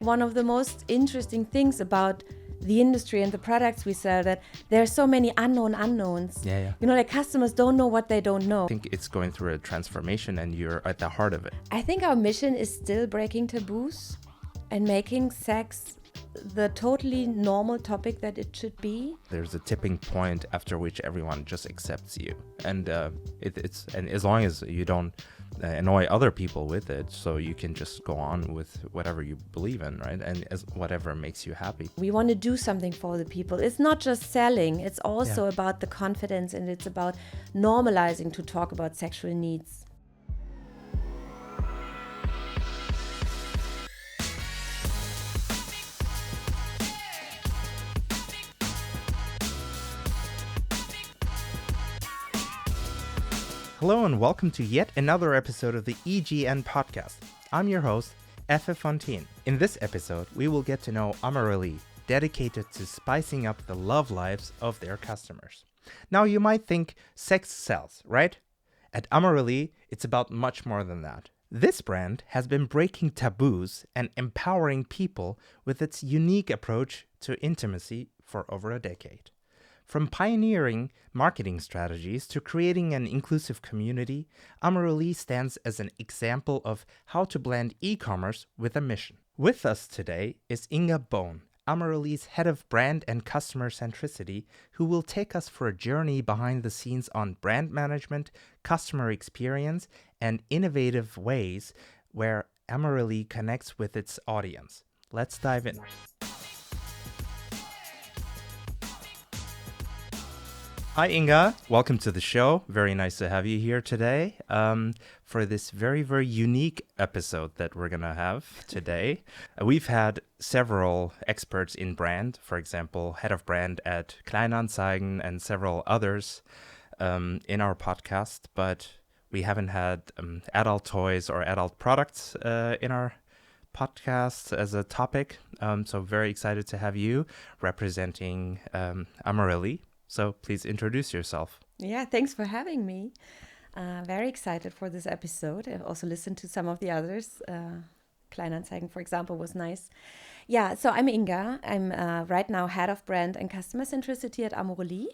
one of the most interesting things about the industry and the products we sell, that there are so many unknowns. Yeah. You know, like customers don't know what they don't know. I think it's going through a transformation and you're at the heart of it. I think our mission is still breaking taboos and making sex the totally normal topic that it should be. There's a tipping point after which everyone just accepts you. And and as long as you don't annoy other people with it, so you can just go on with whatever you believe in, right? And as whatever makes you happy. We want to do something for the people. It's not just selling, it's also about the confidence, and it's about normalizing to talk about sexual needs. Hello and welcome to yet another episode of the EGN Podcast. I'm your host, Efe von Thenen. In this episode, we will get to know Amorelie, dedicated to spicing up the love lives of their customers. Now, you might think sex sells, right? At Amorelie, it's about much more than that. This brand has been breaking taboos and empowering people with its unique approach to intimacy for over a decade. From pioneering marketing strategies to creating an inclusive community, Amorelie stands as an example of how to blend e-commerce with a mission. With us today is Inga Bohn, Amorelie's head of Brand and Customer Centricity, who will take us for a journey behind the scenes on brand management, customer experience, and innovative ways where Amorelie connects with its audience. Let's dive in. Hi, Inga. Welcome to the show. Very nice to have you here today for this very, very unique episode that we're going to have today. We've had several experts in brand, for example, head of brand at Kleinanzeigen and several others in our podcast, but we haven't had adult toys or adult products in our podcast as a topic. So very excited to have you representing Amorelie. So please introduce yourself. Yeah, thanks for having me. Very excited for this episode. I've also listened to some of the others. Kleinanzeigen, for example, was nice. Yeah, so I'm Inga. I'm right now head of brand and customer centricity at Amorelie.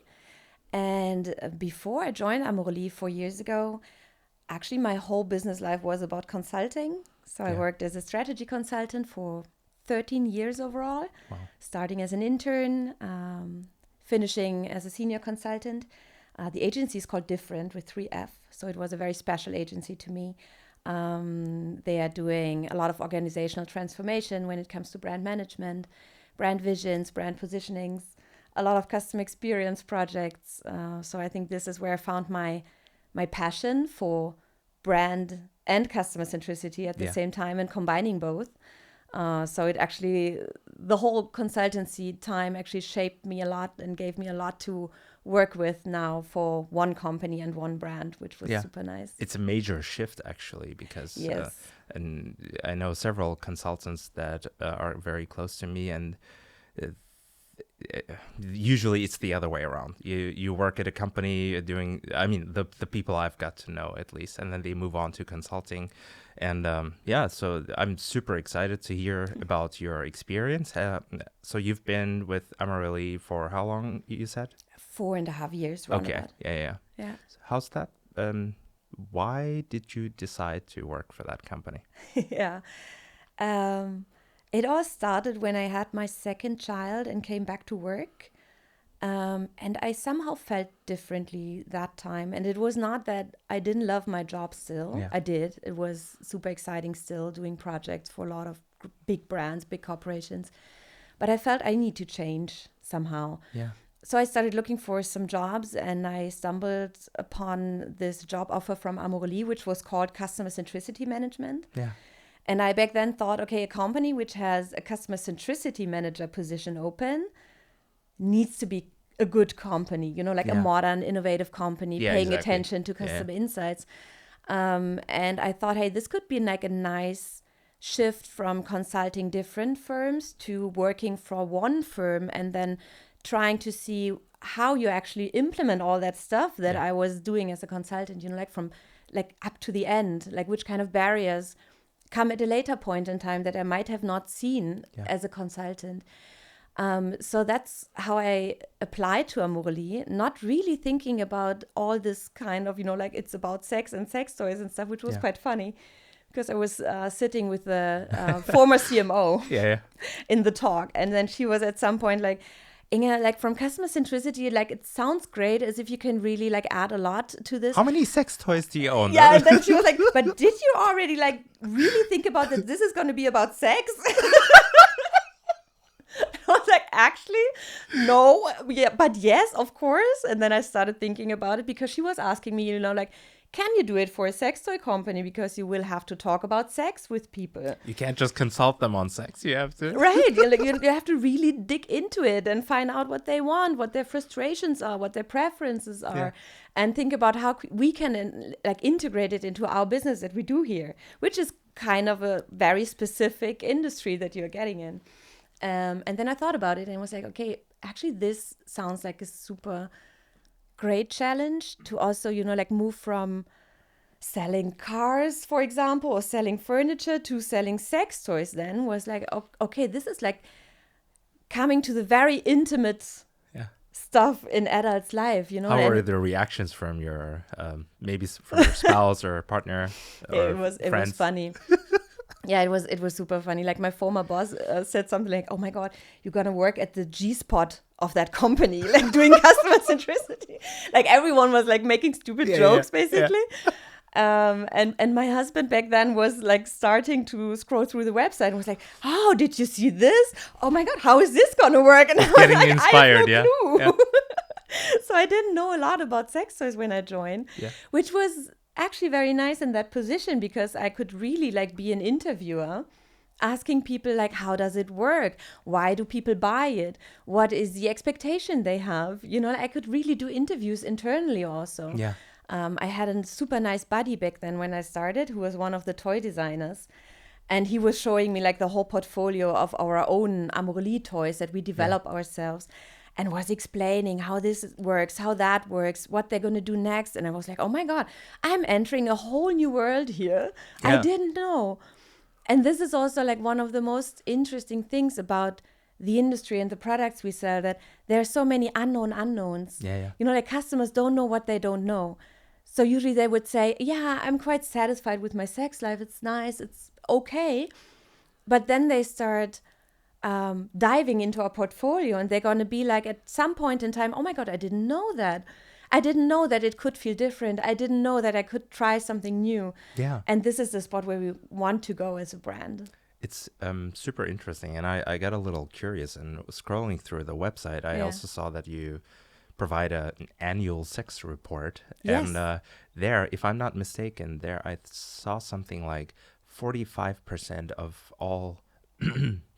And before I joined Amorelie 4 years ago, actually my whole business life was about consulting. So I worked as a strategy consultant for 13 years overall, starting as an intern, finishing as a senior consultant. The agency is called Different with 3F, so it was a very special agency to me. They are doing a lot of organizational transformation when it comes to brand management, brand visions, brand positionings, a lot of customer experience projects. So I think this is where I found my passion for brand and customer centricity at the same time and combining both. So it actually, the whole consultancy time actually shaped me a lot and gave me a lot to work with now for one company and one brand, which was super nice. It's a major shift actually, because and I know several consultants that are very close to me, and usually it's the other way around. You work at a company doing, I mean, the people I've got to know at least, and then they move on to consulting. And so I'm super excited to hear about your experience. So you've been with Amorelie for how long, you said? 4.5 years. Okay, yeah. So how's that? Why did you decide to work for that company? It all started when I had my second child and came back to work. And I somehow felt differently that time. And it was not that I didn't love my job still. Yeah. I did. It was super exciting still, doing projects for a lot of big brands, big corporations. But I felt I need to change somehow. Yeah. So I started looking for some jobs, and I stumbled upon this job offer from Amorelie, which was called Customer Centricity Management. Yeah. And I back then thought, okay, a company which has a customer centricity manager position open needs to be a good company, you know, like a modern, innovative company, paying attention to customer insights. And I thought, hey, this could be like a nice shift from consulting different firms to working for one firm and then trying to see how you actually implement all that stuff that I was doing as a consultant, you know, like from like up to the end, like which kind of barriers come at a later point in time that I might have not seen as a consultant. So that's how I applied to Amorelie, not really thinking about all this kind of, like it's about sex and sex toys and stuff, which was quite funny because I was sitting with the former CMO in the talk. And then she was at some point like, Inga, like from customer centricity, like it sounds great as if you can really like add a lot to this. How many sex toys do you own? Yeah, and then she was like, but did you already like really think about that this is going to be about sex? I was like, actually, no, but yes, of course. And then I started thinking about it because she was asking me, like, can you do it for a sex toy company? Because you will have to talk about sex with people. You can't just consult them on sex. You have to. Right. You have to really dig into it and find out what they want, what their frustrations are, what their preferences are, and think about how we can integrate it into our business that we do here, which is kind of a very specific industry that you're getting in. And then I thought about it and was like, okay, actually, this sounds like a super great challenge to also, move from selling cars, for example, or selling furniture to selling sex toys. Then was like, okay, this is like coming to the very intimate stuff in adults' life, How were the reactions from your, maybe from your spouse or partner or friends? It was funny. Yeah, it was super funny. Like my former boss said something like, "Oh my God, you're gonna work at the G-spot of that company, like doing customer centricity." Like everyone was like making stupid jokes, basically. Yeah. And my husband back then was like starting to scroll through the website and was like, "Oh, did you see this? Oh my God, how is this gonna work?" And I was getting like, inspired, I have no clue. So I didn't know a lot about sex toys when I joined, which was actually very nice in that position because I could really like be an interviewer asking people like, how does it work? Why do people buy it? What is the expectation they have? I could really do interviews internally also. Yeah. I had a super nice buddy back then when I started who was one of the toy designers. And he was showing me like the whole portfolio of our own Amorelie toys that we develop ourselves. And was explaining how this works, how that works, what they're going to do next. And I was like, oh my God, I'm entering a whole new world here. Yeah. I didn't know. And this is also like one of the most interesting things about the industry and the products we sell, that there are so many unknowns. Yeah. Like customers don't know what they don't know. So usually they would say, yeah, I'm quite satisfied with my sex life. It's nice. It's okay. But then they start diving into our portfolio and they're going to be like at some point in time, oh my God, I didn't know that. I didn't know that it could feel different. I didn't know that I could try something new. Yeah. And this is the spot where we want to go as a brand. It's super interesting. And I got a little curious and scrolling through the website. I also saw that you provide an annual sex report. Yes. And there, if I'm not mistaken, there I saw something like 45% of all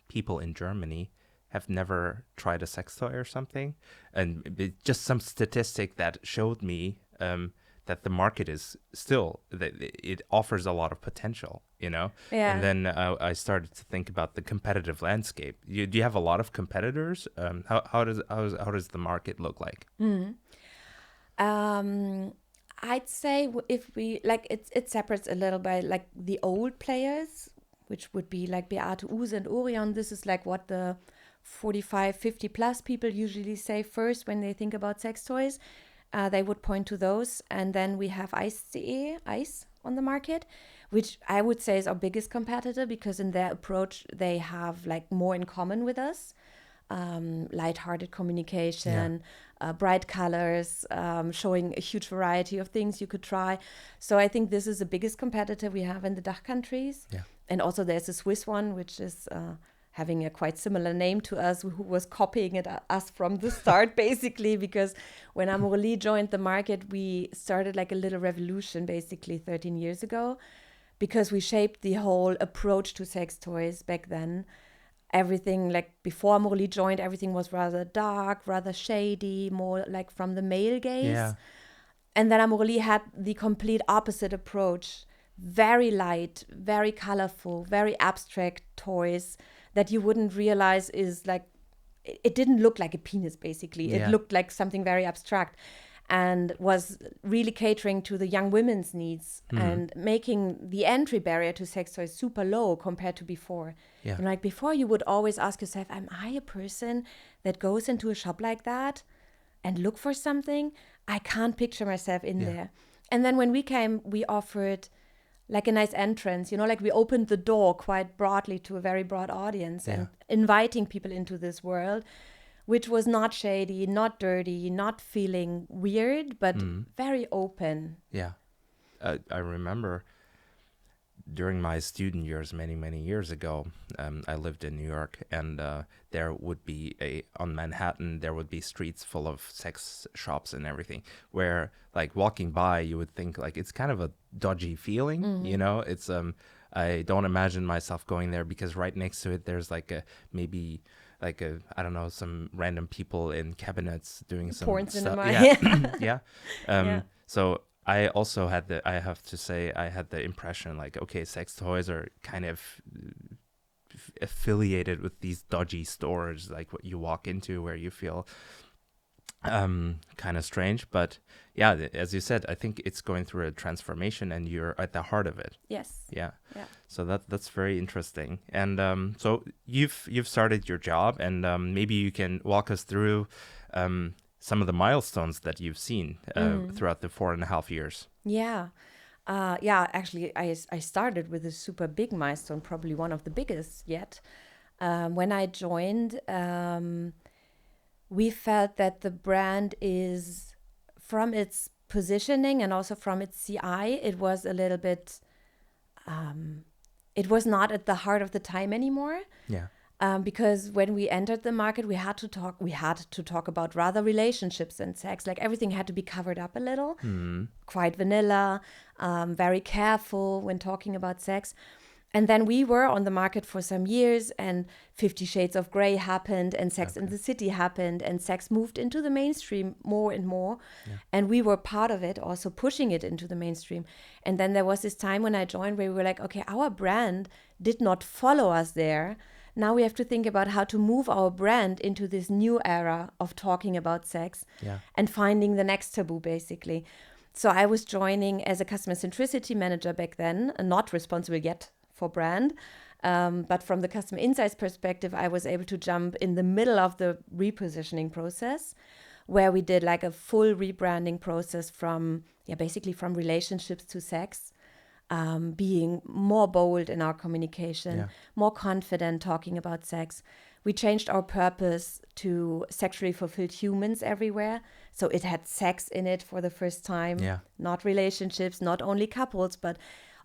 people in Germany have never tried a sex toy or something. And just some statistic that showed me that the market is still, that it offers a lot of potential, Yeah. And then I started to think about the competitive landscape. Do you have a lot of competitors? How does the market look like? I'd say if we, like, it separates a little by, like, the old players, which would be like Beate Uhse and Orion. This is like what the 45, 50 plus people usually say first when they think about sex toys. They would point to those. And then we have Ice on the market, which I would say is our biggest competitor because in their approach, they have like more in common with us. Lighthearted communication, bright colors, showing a huge variety of things you could try. So I think this is the biggest competitor we have in the DACH countries. Yeah. And also there's a Swiss one, which is having a quite similar name to us, who was copying us from the start, basically, because when Amorelie joined the market, we started like a little revolution, basically 13 years ago, because we shaped the whole approach to sex toys back then. Everything, like before Amorelie joined, everything was rather dark, rather shady, more like from the male gaze. Yeah. And then Amorelie had the complete opposite approach. Very light, very colorful, very abstract toys that you wouldn't realize is like, it didn't look like a penis, basically. It looked like something very abstract. and was really catering to the young women's needs and making the entry barrier to sex toys super low compared to before. Yeah. You know, like before, you would always ask yourself, am I a person that goes into a shop like that and look for something? I can't picture myself in there. And then when we came, we offered like a nice entrance, you know, like we opened the door quite broadly to a very broad audience and inviting people into this world, which was not shady, not dirty, not feeling weird, but very open. Yeah. I remember during my student years, many years ago, I lived in New York, and there would be on Manhattan, there would be streets full of sex shops and everything, where like walking by, you would think like it's kind of a dodgy feeling, you know? It's I don't imagine myself going there, because right next to it, there's like I don't know, some random people in cabinets doing some Porn stuff. cinema. Yeah. So I also I have to say, I had the impression like, okay, sex toys are kind of affiliated with these dodgy stores, like what you walk into where you feel kind of strange. But yeah, as you said, I think it's going through a transformation, and you're at the heart of it. Yes. Yeah. So that's very interesting. And so you've started your job, and maybe you can walk us through some of the milestones that you've seen throughout the 4.5 years. Yeah. Actually, I started with a super big milestone, probably one of the biggest yet. When I joined, we felt that the brand is, from its positioning and also from its CI, it was a little bit, it was not at the heart of the time anymore. Yeah. Because when we entered the market, we had to talk about rather relationships and sex. Like everything had to be covered up a little, quite vanilla, very careful when talking about sex. And then we were on the market for some years, and 50 Shades of Grey happened, and Sex in the City happened, and sex moved into the mainstream more and more. Yeah. And we were part of it, also pushing it into the mainstream. And then there was this time when I joined where we were like, okay, our brand did not follow us there. Now we have to think about how to move our brand into this new era of talking about sex and finding the next taboo, basically. So I was joining as a customer centricity manager back then, not responsible yet for brand. But from the customer insights perspective, I was able to jump in the middle of the repositioning process, where we did like a full rebranding process from relationships to sex, being more bold in our communication, more confident talking about sex. We changed our purpose to sexually fulfilled humans everywhere. So it had sex in it for the first time, not relationships, not only couples, but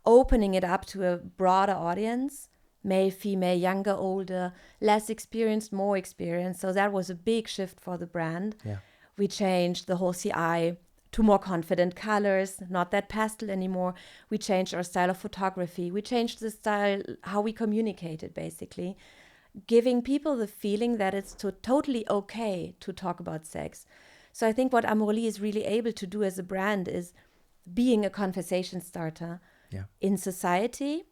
opening it up to a broader audience, male, female, younger, older, less experienced, more experienced. So that was a big shift for the brand. Yeah. We changed the whole CI to more confident colors, not that pastel anymore. We changed our style of photography. We changed the style, how we communicated, basically, giving people the feeling that it's totally okay to talk about sex. So I think what Amorelie is really able to do as a brand is being a conversation starter in society,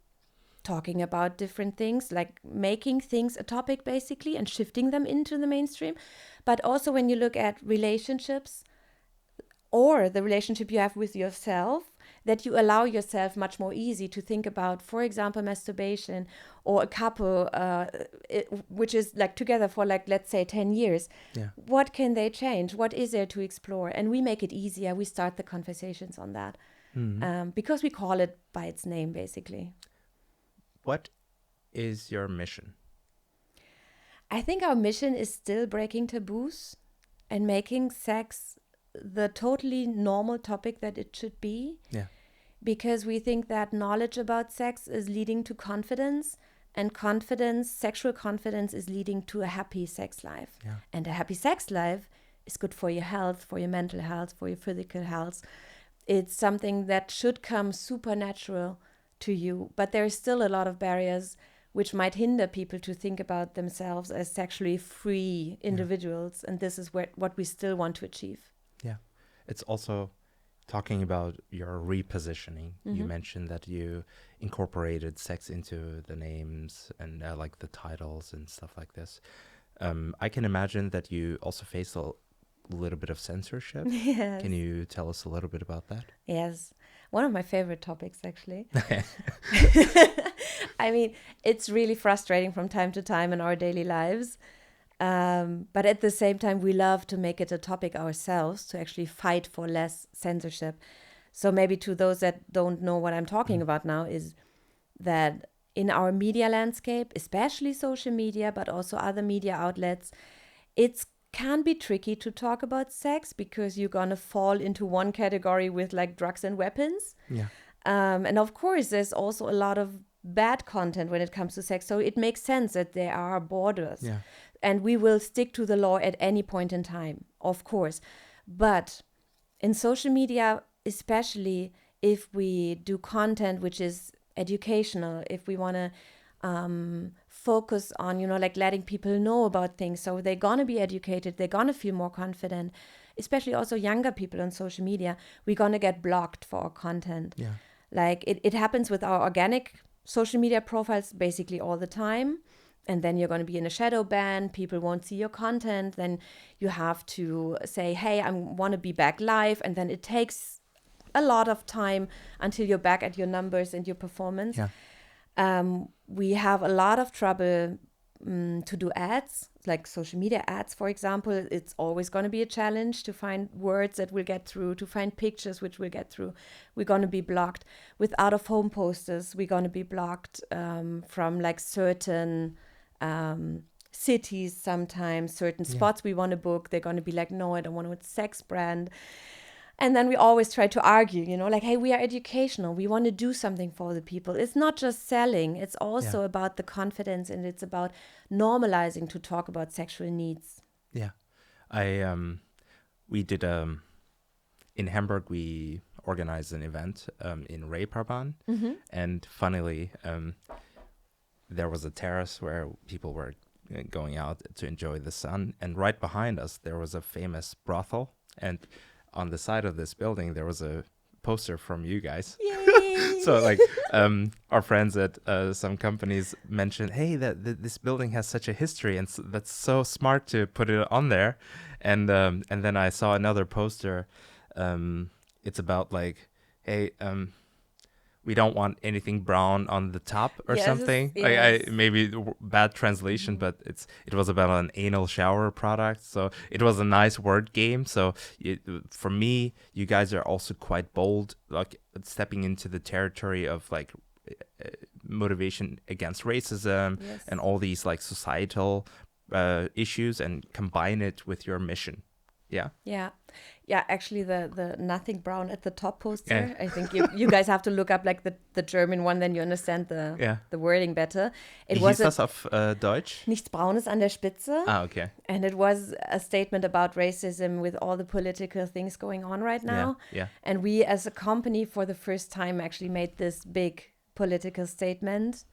talking about different things, like making things a topic, basically, and shifting them into the mainstream. But also when you look at relationships, or the relationship you have with yourself, that you allow yourself much more easy to think about, for example, masturbation, or a couple which is like together for like, let's say 10 years. Yeah. What can they change? What is there to explore? And we make it easier. We start the conversations on that because we call it by its name, basically. What is your mission? I think our mission is still breaking taboos and making sex the totally normal topic that it should be. Yeah. Because we think that knowledge about sex is leading to confidence, and confidence, sexual confidence, is leading to a happy sex life. Yeah. And a happy sex life is good for your health, for your mental health, for your physical health. It's something that should come supernatural to you, but there is still a lot of barriers which might hinder people to think about themselves as sexually free individuals. And this is what we still want to achieve. Yeah. It's also talking about your repositioning. Mm-hmm. You mentioned that you incorporated sex into the names and like the titles and stuff like this. I can imagine that you also face a little bit of censorship. Yes. Can you tell us a little bit about that? Yes. One of my favorite topics, actually. I mean, it's really frustrating from time to time in our daily lives. But at the same time, we love to make it a topic ourselves to actually fight for less censorship. So maybe to those that don't know what I'm talking about now is that in our media landscape, especially social media, but also other media outlets, it can be tricky to talk about sex because you're going to fall into one category with like drugs and weapons. Yeah. And of course, there's also a lot of bad content when it comes to sex. So it makes sense that there are borders. Yeah. And we will stick to the law at any point in time, of course. But in social media, especially if we do content which is educational, if we want to focus on, like letting people know about things. So they're going to be educated. They're going to feel more confident, especially also younger people on social media. We're going to get blocked for our content. Yeah. Like it happens with our organic social media profiles basically all the time. And then you're going to be in a shadow ban. People won't see your content. Then you have to say, hey, I want to be back live. And then it takes a lot of time until you're back at your numbers and your performance. Yeah. We have a lot of trouble to do ads, like social media ads, for example. It's always going to be a challenge to find words that will get through, to find pictures which will get through. We're going to be blocked. With out-of-home posters, we're going to be blocked from like certain cities sometimes, certain spots we want to book. They're going to be like, no, I don't want a sex brand. And then we always try to argue, like, hey, we are educational. We want to do something for the people. It's not just selling. It's also about the confidence, and it's about normalizing to talk about sexual needs. Yeah. We did, in Hamburg, we organized an event in Reeperbahn. Mm-hmm. And funnily, there was a terrace where people were going out to enjoy the sun. And right behind us, there was a famous brothel. And on the side of this building, there was a poster from you guys. Yay! So like our friends at some companies mentioned, hey, this building has such a history, and that's so smart to put it on there. And then I saw another poster. It's about like, hey, we don't want anything brown on the top or something. Yes. Like maybe bad translation, but it was about an anal shower product. So it was a nice word game. So for me, you guys are also quite bold, like stepping into the territory of like motivation against racism and all these like societal issues, and combine it with your mission. Yeah. Yeah, actually the nothing brown at the top poster. I think you guys have to look up like the German one, then you understand the wording better. Wie hieß das auf Deutsch? Nichts Braunes an der Spitze. Ah, okay. And it was a statement about racism with all the political things going on right now. Yeah. And we as a company for the first time actually made this big political statement,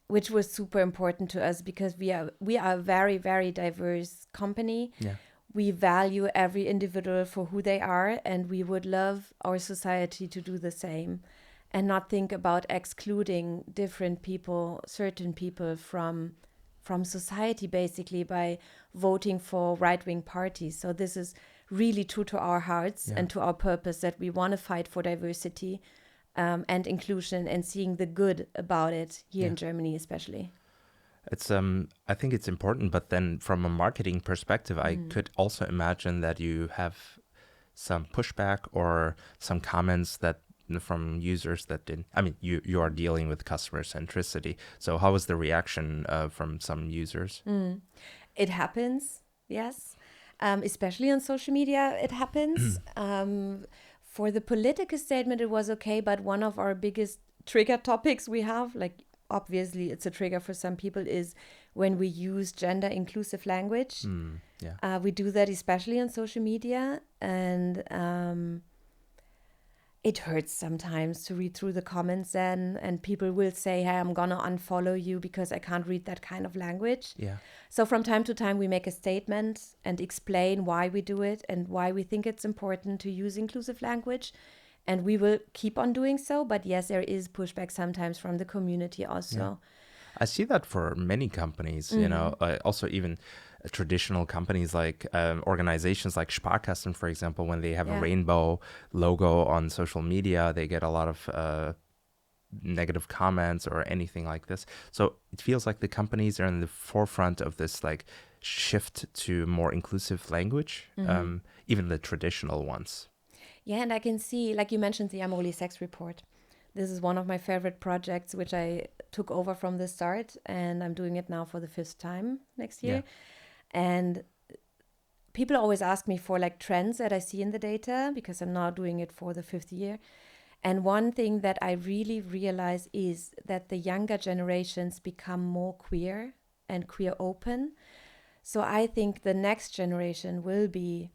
which was super important to us because we are a very, very diverse company. Yeah. We value every individual for who they are, and we would love our society to do the same and not think about excluding different people, certain people from society, basically, by voting for right-wing parties. So this is really true to our hearts and to our purpose, that we want to fight for diversity and inclusion and seeing the good about it here in Germany, especially. It's I think it's important, but then from a marketing perspective, I could also imagine that you have some pushback or some comments that from users that didn't. I mean, you are dealing with customer centricity, so how was the reaction from some users? It happens, yes, especially on social media. It happens. For the political statement, it was okay, but one of our biggest trigger topics we have, like, obviously it's a trigger for some people, is when we use gender inclusive language. We do that especially on social media, and it hurts sometimes to read through the comments and people will say, hey, I'm gonna unfollow you because I can't read that kind of language. So from time to time we make a statement and explain why we do it and why we think it's important to use inclusive language. And we will keep on doing so. But yes, there is pushback sometimes from the community also. I see that for many companies, you know, also even traditional companies like organizations like Sparkassen, for example, when they have a rainbow logo on social media, they get a lot of negative comments or anything like this. So it feels like the companies are in the forefront of this like shift to more inclusive language, even the traditional ones. Yeah, and I can see, like you mentioned, the Amorelie Sex Report. This is one of my favorite projects, which I took over from the start, and I'm doing it now for the 5th time next year. And people always ask me for like trends that I see in the data, because I'm now doing it for the 5th year. And one thing that I really realize is that the younger generations become more queer and queer open. So I think the next generation will be,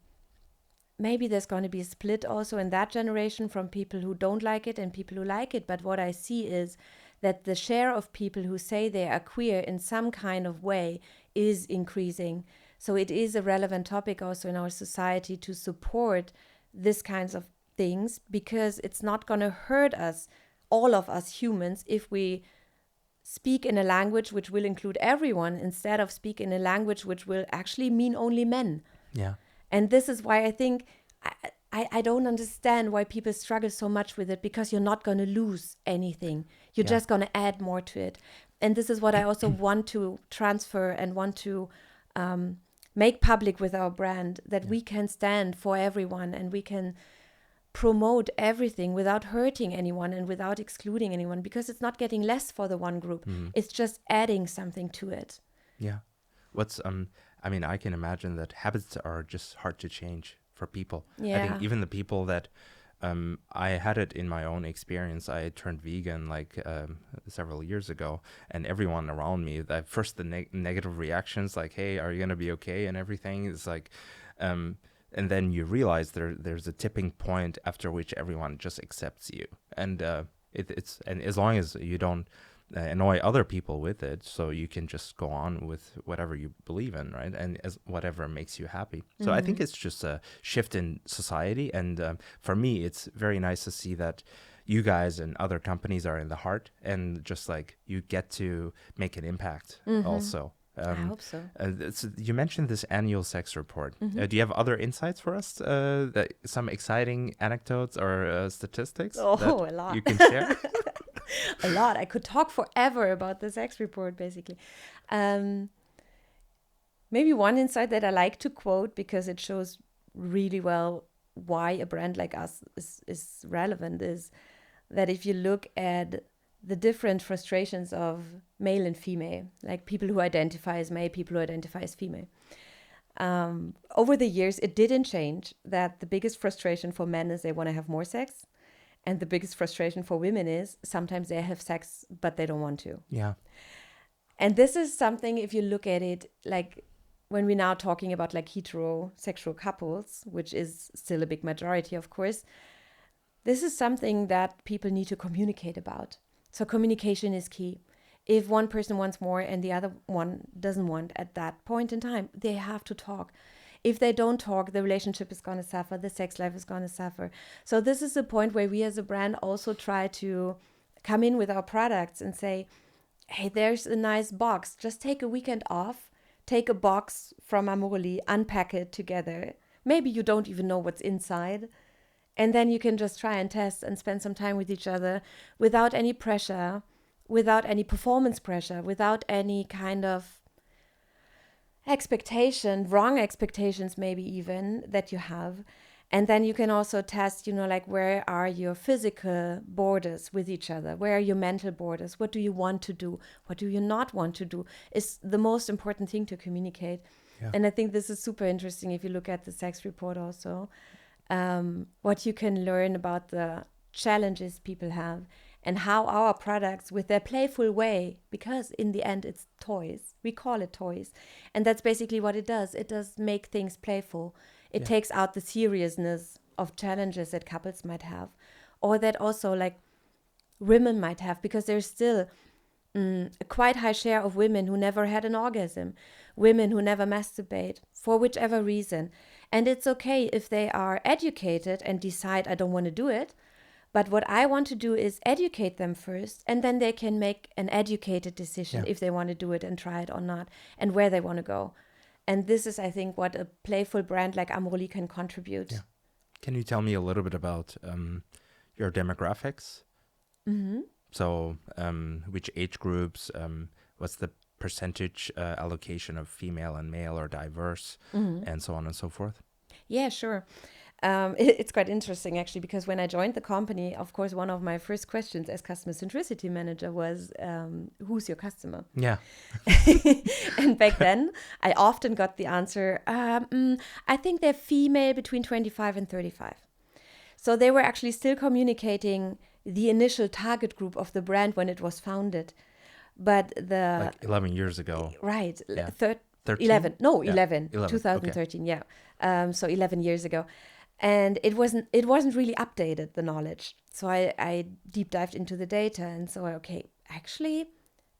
maybe there's going to be a split also in that generation from people who don't like it and people who like it. But what I see is that the share of people who say they are queer in some kind of way is increasing. So it is a relevant topic also in our society to support this kinds of things, because it's not going to hurt us, all of us humans, if we speak in a language which will include everyone instead of speak in a language which will actually mean only men. Yeah. And this is why I think I don't understand why people struggle so much with it, because you're not going to lose anything. You're just going to add more to it. And this is what I also want to transfer and want to make public with our brand, that we can stand for everyone and we can promote everything without hurting anyone and without excluding anyone, because it's not getting less for the one group. It's just adding something to it. Yeah. I mean, I can imagine that habits are just hard to change for people. Yeah. I think even the people that I had it in my own experience. I turned vegan like several years ago, and everyone around me, that first the negative reactions like, hey, are you going to be okay? And everything is like, and then you realize there's a tipping point after which everyone just accepts you. And it's as long as you don't annoy other people with it, so you can just go on with whatever you believe in, right? And as whatever makes you happy. So I think it's just a shift in society. And for me, it's very nice to see that you guys and other companies are in the heart, and just like you get to make an impact also. I hope so. So you mentioned this annual sex report. Do you have other insights for us? Some exciting anecdotes or statistics a lot you can share? A lot. I could talk forever about the sex report, basically. Maybe one insight that I like to quote, because it shows really well why a brand like us is relevant, is that if you look at the different frustrations of male and female, like people who identify as male, people who identify as female. Over the years, it didn't change that the biggest frustration for men is they want to have more sex. And the biggest frustration for women is sometimes they have sex, but they don't want to. Yeah. And this is something, if you look at it, like when we're now talking about like heterosexual couples, which is still a big majority, of course, this is something that people need to communicate about. So communication is key. If one person wants more and the other one doesn't want at that point in time, they have to talk. If they don't talk, the relationship is going to suffer, the sex life is going to suffer. So this is the point where we as a brand also try to come in with our products and say, hey, there's a nice box. Just take a weekend off, take a box from Amorelie, unpack it together. Maybe you don't even know what's inside. And then you can just try and test and spend some time with each other without any pressure, without any performance pressure, without any kind of expectation, wrong expectations maybe even that you have. And then you can also test, like where are your physical borders with each other? Where are your mental borders? What do you want to do? What do you not want to do? Is the most important thing to communicate. Yeah. And I think this is super interesting if you look at the sex report also. What you can learn about the challenges people have and how our products, with their playful way, because in the end it's toys, we call it toys, and that's basically what it does. It does make things playful. It takes out the seriousness of challenges that couples might have, or that also like women might have, because there's still a quite high share of women who never had an orgasm, women who never masturbate for whichever reason. And it's okay if they are educated and decide, I don't want to do it, But what I want to do is educate them first, and then they can make an educated decision if they want to do it and try it or not, and where they want to go. And this is, I think, what a playful brand like Amorelie can contribute. Yeah. Can you tell me a little bit about your demographics? Mm-hmm. So which age groups, what's the percentage allocation of female and male or diverse, and so on and so forth? Yeah, sure. It's quite interesting, actually, because when I joined the company, of course, one of my first questions as customer centricity manager was, who's your customer? Yeah. And back then, I often got the answer, I think they're female between 25 and 35. So they were actually still communicating the initial target group of the brand when it was founded. But like 11 years ago. Right. Yeah. 13? 11. No, yeah. 11. 2013, okay. Yeah. So 11 years ago. And it wasn't really updated, the knowledge. So I deep dived into the data and so, okay, actually,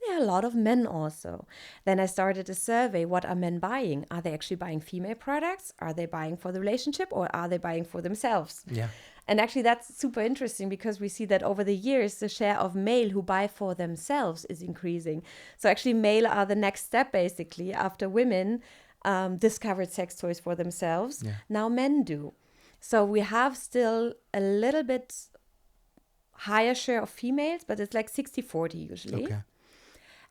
there are a lot of men also. Then I started a survey. What are men buying? Are they actually buying female products? Are they buying for the relationship, or are they buying for themselves? Yeah. And actually, that's super interesting because we see that over the years, the share of male who buy for themselves is increasing. So actually, male are the next step, basically, after women discovered sex toys for themselves. Yeah. Now men do. So we have still a little bit higher share of females, but it's like 60-40 usually. Okay.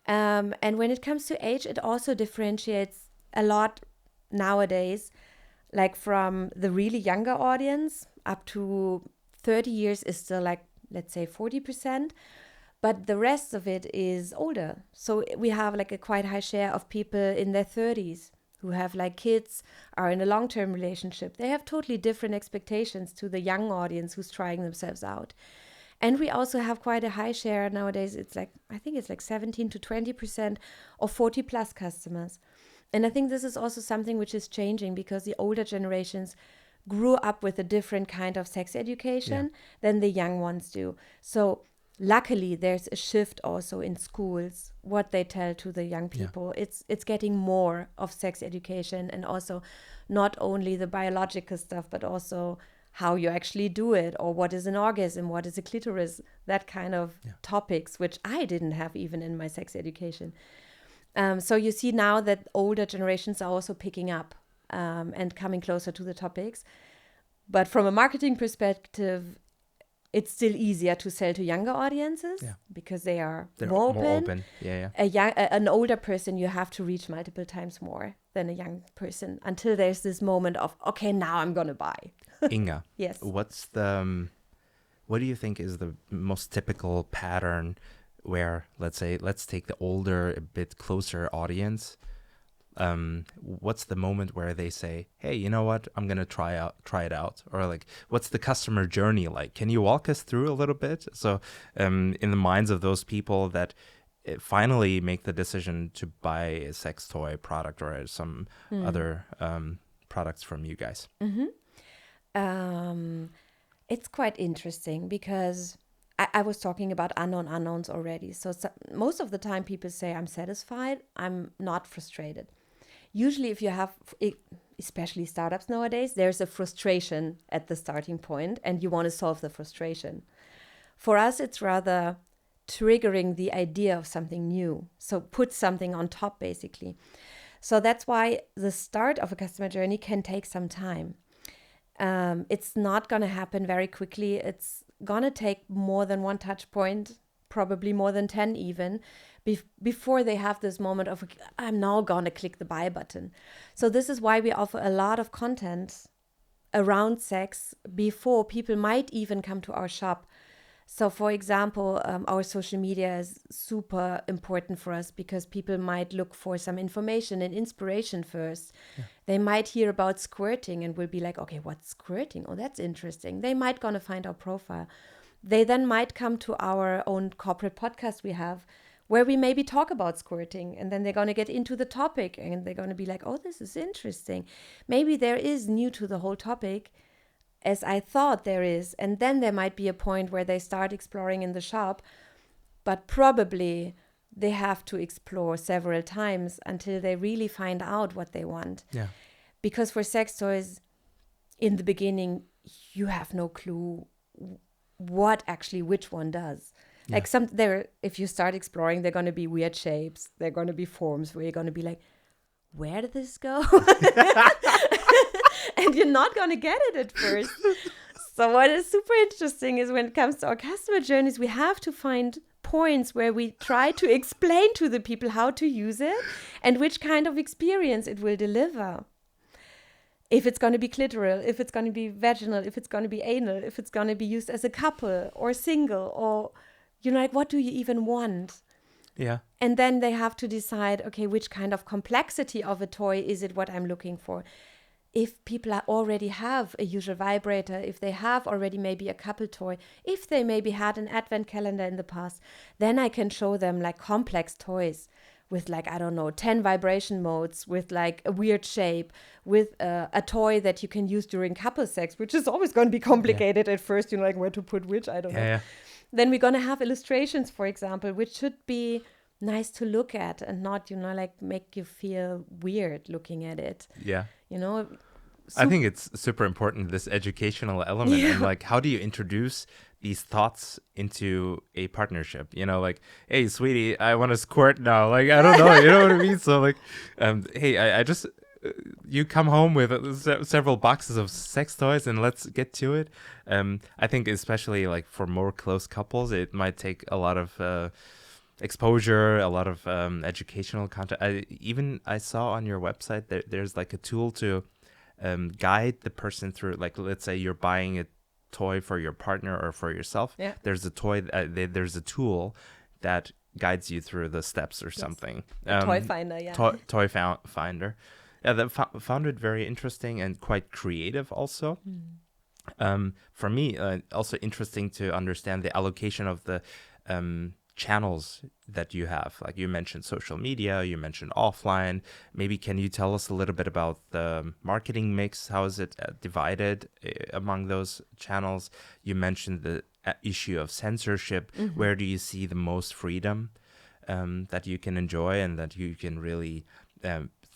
And when it comes to age, it also differentiates a lot nowadays, like from the really younger audience up to 30 years is still like, let's say 40%, but the rest of it is older. So we have like a quite high share of people in their 30s who have like kids, are in a long-term relationship. They have totally different expectations to the young audience who's trying themselves out. And we also have quite a high share nowadays. It's like, I think it's like 17 to 20% of 40 plus customers. And I think this is also something which is changing because the older generations grew up with a different kind of sex education than the young ones do. So luckily, there's a shift also in schools, what they tell to the young people. Yeah. It's getting more of sex education, and also not only the biological stuff, but also how you actually do it, or what is an orgasm, what is a clitoris, that kind of topics, which I didn't have even in my sex education. So you see now that older generations are also picking up and coming closer to the topics. But from a marketing perspective, it's still easier to sell to younger audiences because they're more open. Yeah. An older person, you have to reach multiple times more than a young person until there's this moment of, okay, now I'm going to buy. Inga, yes. What do you think is the most typical pattern where, let's take the older, a bit closer audience? What's the moment where they say, hey, you know what, I'm going to try it out? Or like, what's the customer journey like? Can you walk us through a little bit? So in the minds of those people that finally make the decision to buy a sex toy product or some other products from you guys. Mm-hmm. It's quite interesting because I was talking about unknowns already. So most of the time people say, I'm satisfied, I'm not frustrated. Usually if you have, especially startups nowadays, there's a frustration at the starting point and you want to solve the frustration. For us, it's rather triggering the idea of something new. So put something on top, basically. So that's why the start of a customer journey can take some time. It's not going to happen very quickly. It's going to take more than one touch point, probably more than 10 even, before they have this moment of, I'm now going to click the buy button. So this is why we offer a lot of content around sex before people might even come to our shop. So for example, our social media is super important for us because people might look for some information and inspiration first. Yeah. They might hear about squirting and will be like, okay, what's squirting? Oh, that's interesting. They might gonna find our profile. They then might come to our own corporate podcast we have where we maybe talk about squirting, and then they're going to get into the topic and they're going to be like, oh, this is interesting. Maybe there is new to the whole topic as I thought there is. And then there might be a point where they start exploring in the shop, but probably they have to explore several times until they really find out what they want. Yeah. Because for sex toys, in the beginning, you have no clue what actually which one does. Yeah. Like if you start exploring, they're going to be weird shapes. They're going to be forms where you're going to be like, where did this go? And you're not going to get it at first. So what is super interesting is when it comes to our customer journeys, we have to find points where we try to explain to the people how to use it and which kind of experience it will deliver. If it's going to be clitoral, if it's going to be vaginal, if it's going to be anal, if it's going to be used as a couple or single, or, like, what do you even want? Yeah. And then they have to decide, okay, which kind of complexity of a toy is it what I'm looking for? If people already have a usual vibrator, if they have already maybe a couple toy, if they maybe had an advent calendar in the past, then I can show them like complex toys with like, I don't know, 10 vibration modes, with like a weird shape, with a toy that you can use during couple sex, which is always going to be complicated at first, like where to put which, I don't know. Yeah. Then we're going to have illustrations, for example, which should be nice to look at and not, like make you feel weird looking at it. Yeah. I think it's super important, this educational element. And like, how do you introduce these thoughts into a partnership? Like, hey, sweetie, I want to squirt now. Like, I don't know, you know what I mean? So like, hey, I just, you come home with several boxes of sex toys and let's get to it. I think especially like for more close couples, it might take a lot of exposure, a lot of educational content. I saw on your website that there's like a tool to guide the person through, like, let's say you're buying a toy for your partner or for yourself. Yeah. There's a toy, there's a tool that guides you through the steps or something. Toy finder, yeah. Toy finder. Yeah, that found it very interesting and quite creative also. For me, also interesting to understand the allocation of the channels that you have. Like you mentioned social media, you mentioned offline. Maybe can you tell us a little bit about the marketing mix? How is it divided among those channels? You mentioned the issue of censorship. Where do you see the most freedom that you can enjoy and that you can really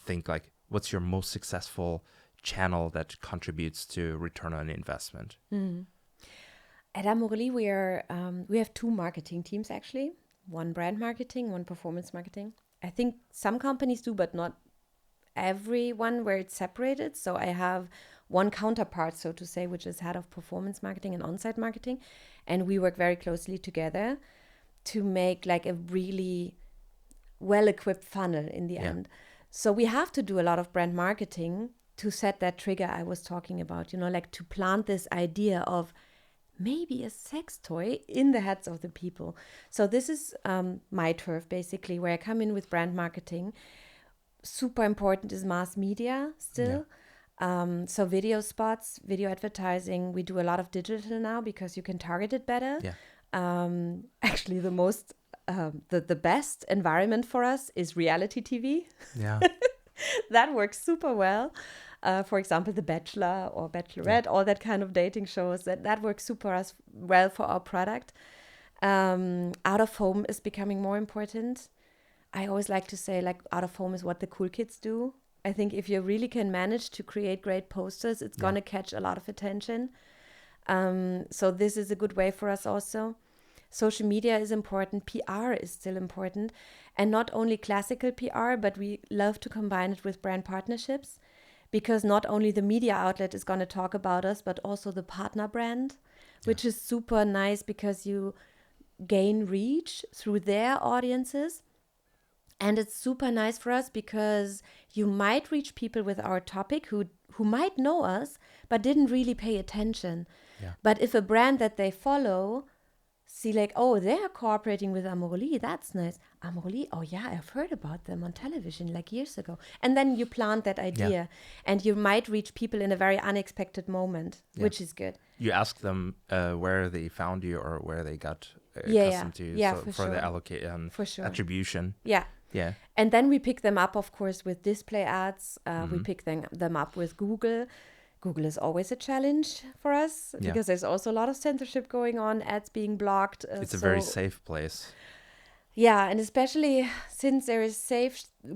think like, what's your most successful channel that contributes to return on investment? At Amorelie, we have two marketing teams, actually. One brand marketing, one performance marketing. I think some companies do, but not everyone, where it's separated. So I have one counterpart, so to say, which is head of performance marketing and on-site marketing. And we work very closely together to make like a really well-equipped funnel in the end. So we have to do a lot of brand marketing to set that trigger I was talking about, like to plant this idea of maybe a sex toy in the heads of the people. So this is my turf, basically, where I come in with brand marketing. Super important is mass media still. So video spots, video advertising. We do a lot of digital now because you can target it better. Actually, the most, the best environment for us is reality TV. Yeah. That works super well. For example, The Bachelor or Bachelorette, all that kind of dating shows, that works super well for our product. Out of home is becoming more important. I always like to say, like, out of home is what the cool kids do. I think if you really can manage to create great posters, it's going to catch a lot of attention. So this is a good way for us also. Social media is important. PR is still important. And not only classical PR, but we love to combine it with brand partnerships. Because not only the media outlet is going to talk about us, but also the partner brand, which is super nice because you gain reach through their audiences. And it's super nice for us because you might reach people with our topic who might know us, but didn't really pay attention. But if a brand that they follow see like, oh, they're cooperating with Amorelie, that's nice. Amorelie, oh yeah, I've heard about them on television like years ago. And then you plant that idea and you might reach people in a very unexpected moment, which is good. You ask them where they found you or where they got accustomed to you for the allocate attribution. Yeah. And then we pick them up, of course, with display ads. We pick them up with Google. Google is always a challenge for us because there's also a lot of censorship going on, ads being blocked. It's a very safe place. Yeah, and especially since there is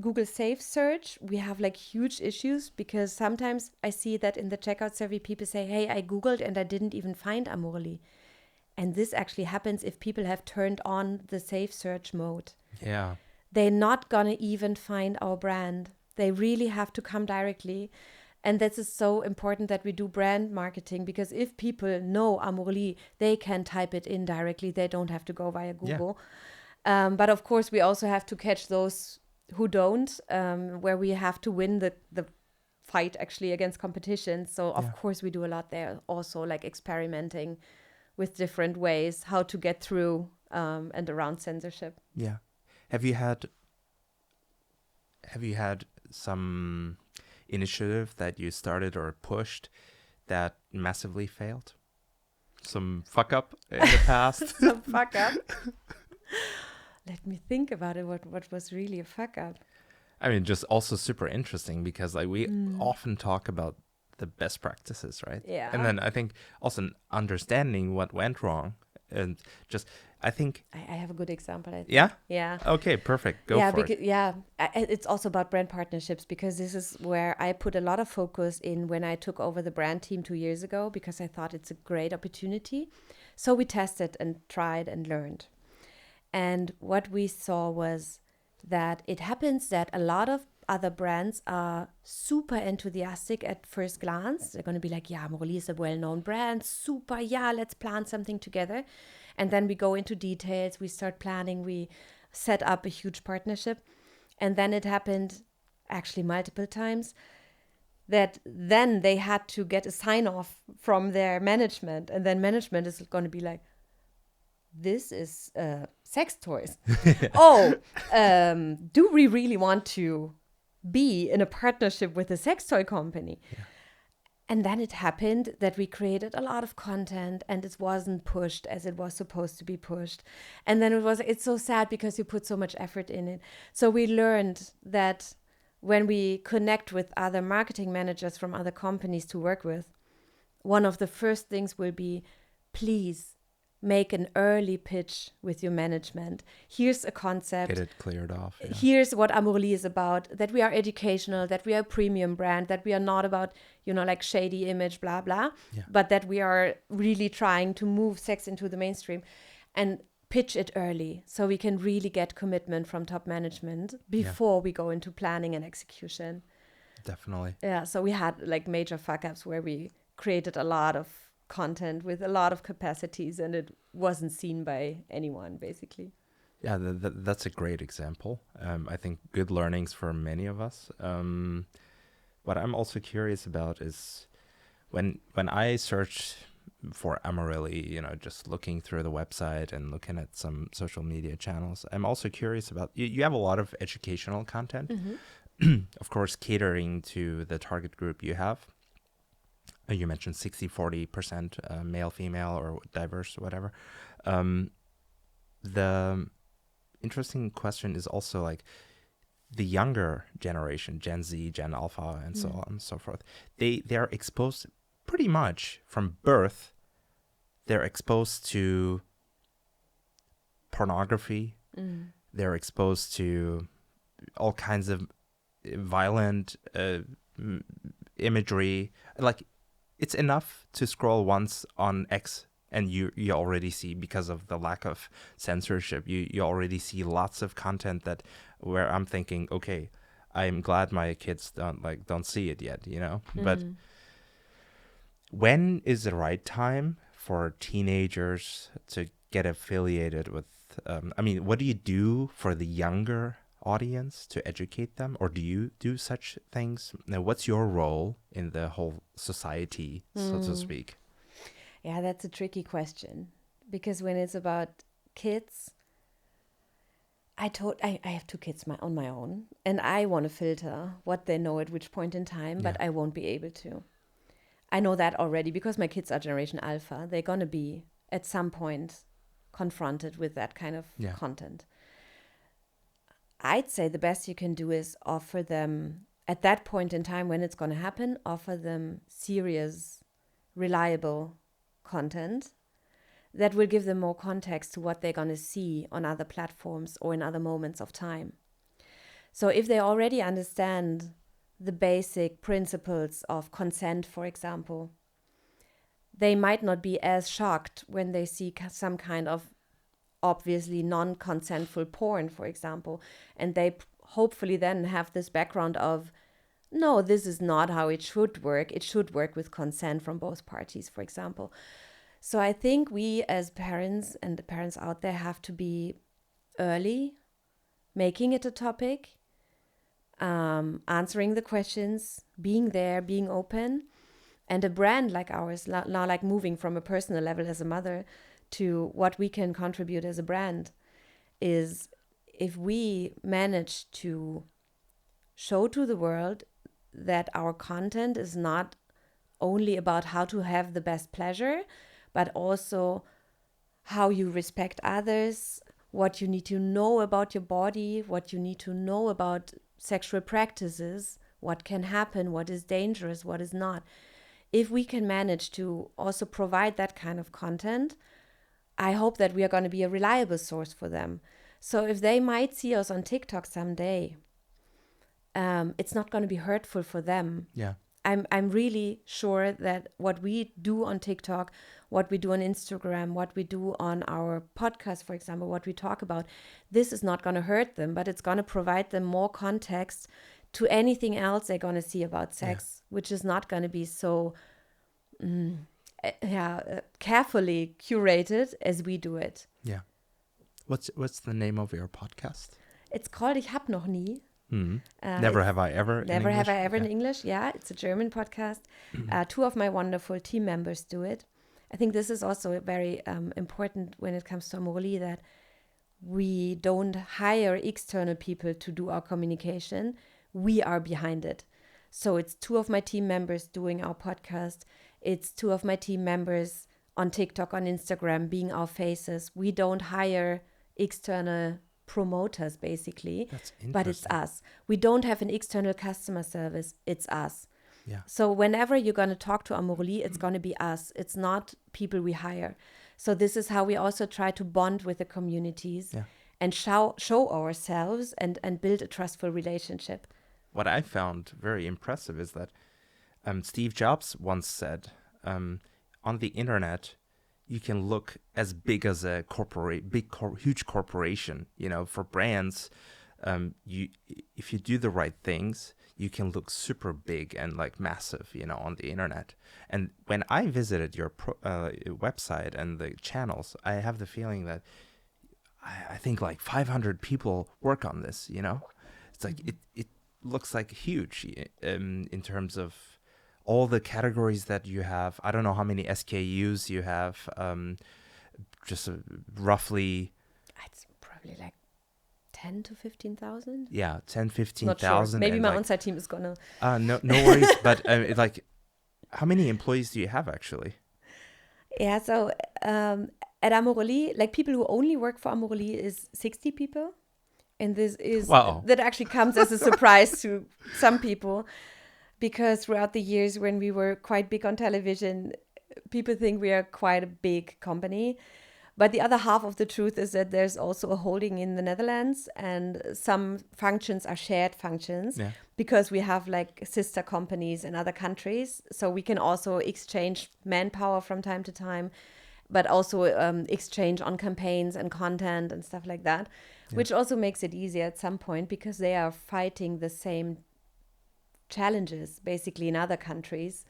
Google Safe Search, we have like huge issues because sometimes I see that in the checkout survey, people say, hey, I Googled and I didn't even find Amorelie. And this actually happens if people have turned on the safe search mode. Yeah. They're not going to even find our brand. They really have to come directly. And this is so important that we do brand marketing, because if people know Amorelie, they can type it in directly. They don't have to go via Google. But of course, we also have to catch those who don't, where we have to win the fight actually against competition. So of course, we do a lot there also, like experimenting with different ways how to get through and around censorship. Yeah. Have you had some initiative that you started or pushed that massively failed? Some fuck up in the past? Some fuck up. Let me think about it. What was really a fuck up? I mean, just also super interesting because like we often talk about the best practices, right? Yeah. And then I think also understanding what went wrong, and just I think I have a good example. I think. Yeah. Yeah. Okay, perfect. Go for it. Yeah, it's also about brand partnerships, because this is where I put a lot of focus in when I took over the brand team 2 years ago, because I thought it's a great opportunity. So we tested and tried and learned. And what we saw was that it happens that a lot of other brands are super enthusiastic at first glance. They're going to be like, yeah, Amorelie is a well-known brand. Super, yeah, let's plan something together. And then we go into details. We start planning. We set up a huge partnership. And then it happened actually multiple times that then they had to get a sign-off from their management. And then management is going to be like, this is sex toys. Do we really want to be in a partnership with a sex toy company? Yeah. And then it happened that we created a lot of content and it wasn't pushed as it was supposed to be pushed. And then it's so sad because you put so much effort in it. So we learned that when we connect with other marketing managers from other companies to work with, one of the first things will be, please make an early pitch with your management. Here's a concept. Get it cleared off. Yeah. Here's what Amorelie is about, that we are educational, that we are a premium brand, that we are not about, like shady image, blah, blah, but that we are really trying to move sex into the mainstream, and pitch it early so we can really get commitment from top management before we go into planning and execution. Definitely. Yeah, so we had like major fuck-ups where we created a lot of content with a lot of capacities and it wasn't seen by anyone, basically. Yeah, that's a great example. I think good learnings for many of us. What I'm also curious about is when I search for Amorelie, just looking through the website and looking at some social media channels, I'm also curious about, you have a lot of educational content, of course, catering to the target group you have. You mentioned 60-40% male, female, or diverse, whatever. The interesting question is also like the younger generation, Gen Z, Gen Alpha, and so on and so forth. They're exposed pretty much from birth. They're exposed to pornography. They're exposed to all kinds of violent imagery. Like, it's enough to scroll once on X and you already see, because of the lack of censorship, you already see lots of content that where I'm thinking, okay, I'm glad my kids don't see it yet, But when is the right time for teenagers to get affiliated with, what do you do for the younger audience to educate them, or do you do such things? Now, what's your role in the whole society, so to speak? Yeah, that's a tricky question, because when it's about kids, I have 2 kids on my own, and I want to filter what they know at which point in time, but I won't be able to. I know that already because my kids are Generation Alpha. They're going to be at some point confronted with that kind of content. I'd say the best you can do is offer them, at that point in time when it's going to happen, offer them serious, reliable content that will give them more context to what they're going to see on other platforms or in other moments of time. So if they already understand the basic principles of consent, for example, they might not be as shocked when they see some kind of obviously non-consentful porn, for example, and they hopefully then have this background of, no, this is not how it should work. It should work with consent from both parties, for example. So I think we as parents and the parents out there have to be early, making it a topic, answering the questions, being there, being open. And a brand like ours, now like moving from a personal level as a mother to what we can contribute as a brand, is if we manage to show to the world that our content is not only about how to have the best pleasure, but also how you respect others, what you need to know about your body, what you need to know about sexual practices, what can happen, what is dangerous, what is not. If we can manage to also provide that kind of content, I hope that we are going to be a reliable source for them. So if they might see us on TikTok someday, it's not going to be hurtful for them. Yeah. I'm really sure that what we do on TikTok, what we do on Instagram, what we do on our podcast, for example, what we talk about, this is not going to hurt them, but it's going to provide them more context to anything else they're going to see about sex, which is not going to be so carefully curated as we do it. Yeah. What's the name of your podcast? It's called Ich hab noch nie. Never Have I Ever. Never Have I Ever in English. Yeah, it's a German podcast. Two of my wonderful team members do it. I think this is also very important when it comes to Amorelie, that we don't hire external people to do our communication. We are behind it. So it's two of my team members doing our podcast. It's two of my team members on TikTok, on Instagram, being our faces. We don't hire external promoters, basically, but it's us. We don't have an external customer service. It's us. Yeah. So whenever you're going to talk to Amorelie, it's going to be us. It's not people we hire. So this is how we also try to bond with the communities and show ourselves and build a trustful relationship. What I found very impressive is that Steve Jobs once said, on the internet, you can look as big as a huge corporation. You know, for brands, if you do the right things, you can look super big and like massive, you know, on the internet. And when I visited your website and the channels, I have the feeling that I think like 500 people work on this, you know. It's like it looks like huge in terms of all the categories that you have. I don't know how many SKUs you have, just roughly. It's probably like 10 to 15,000. Yeah, 10, 15,000. Not sure. Maybe my on-site team is gonna. No worries. But like, how many employees do you have actually? Yeah, so at Amorelie, like people who only work for Amorelie is 60 people. And this is, that actually comes as a surprise to some people, because throughout the years when we were quite big on television, people think we are quite a big company. But the other half of the truth is that there's also a holding in the Netherlands, and some functions are shared functions because we have like sister companies in other countries. So we can also exchange manpower from time to time, but also exchange on campaigns and content and stuff like that, which also makes it easier at some point because they are fighting the same challenges basically in other countries,